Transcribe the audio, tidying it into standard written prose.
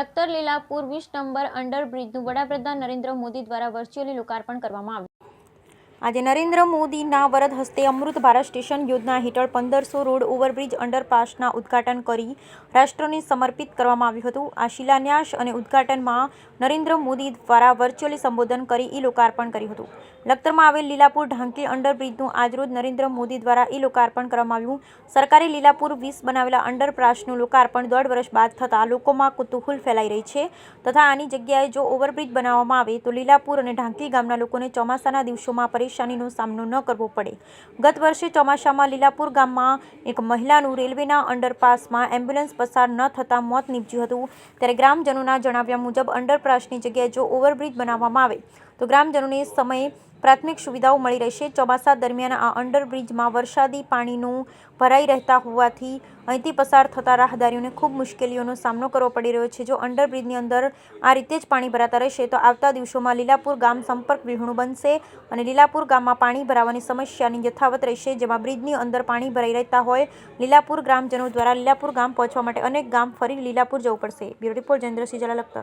Lakhtar Lilapur 20 number અંડરબ્રિજનું વડાપ્રધાન નરેન્દ્ર મોદી દ્વારા virtually લોકાર્પણ કરવામાં આવ્યું। આજે નરેન્દ્ર મોદીના વરદ હસ્તે અમૃત ભારત સ્ટેશન યોજના હેઠળ 1500 રોડ ઓવરબ્રિજ અંડરપાસના ઉદ્ઘાટન કરી રાષ્ટ્રને સમર્પિત કરવામાં આવ્યું હતું। આ શિલાન્યાસ અને ઉદ્ઘાટનમાં નરેન્દ્ર મોદી દ્વારા વર્ચ્યુઅલી સંબોધન કરી ઈ-લોકાર્પણ કર્યું હતું। લખતરમાં આવેલ લીલાપુર ઢાંકી અંડરબ્રિજનું આજરોજ નરેન્દ્ર મોદી દ્વારા ઈ-લોકાર્પણ કરવામાં આવ્યું। સરકારે લીલાપુર 20 બનાવેલા અંડરપાસનું લોકાર્પણ 1.5 વર્ષ બાદ થતાં લોકોમાં કુતૂહલ ફેલાઈ રહી છે તથા આની જગ્યાએ જો ઓવરબ્રિજ બનાવવામાં આવે તો લીલાપુર અને ઢાંકી ગામના લોકોને ચોમાસાના દિવસોમાં પરેશાનીનો સામનો ન કરવો પડે। ગત વર્ષે ચોમાસામાં લીલાપુર ગામમાં એક મહિલાનું રેલવેના અંડરપાસમાં એમ્બ્યુલન્સ પસાર ન થતાં મોત નીપજ્યું હતું। ત્યારે ગ્રામજનોના જણાવ્યા મુજબ અંડરપાસની જગ્યાએ જો ઓવરબ્રિજ બનાવવામાં આવે તો ગ્રામજનોને સમયે પ્રાથમિક સુવિધાઓ મળી રહેશે। ચોમાસા દરમિયાન આ અંડરબ્રિજમાં વરસાદી પાણીનું ભરાઈ રહેતા હોવાથી અહીંથી પસાર થતા રાહદારીઓને ખૂબ મુશ્કેલીઓનો સામનો કરવો પડી રહ્યો છે। જો અંડરબ્રિજની અંદર આ રીતે જ પાણી ભરાતા રહેશે તો આવતા દિવસોમાં લીલાપુર ગામ સંપર્ક વિહોણું બનશે અને લીલાપુર ગામમાં પાણી ભરાવાની સમસ્યાની યથાવત રહેશે। જેમાં બ્રિજની અંદર પાણી ભરાઈ રહેતા હોય લીલાપુર ગ્રામજનો દ્વારા લીલાપુર ગામ પહોંચવા માટે અનેક ગામ ફરી લીલાપુર જવું પડશે। Bureau report Jayendrasinh Zala, Lakhtar.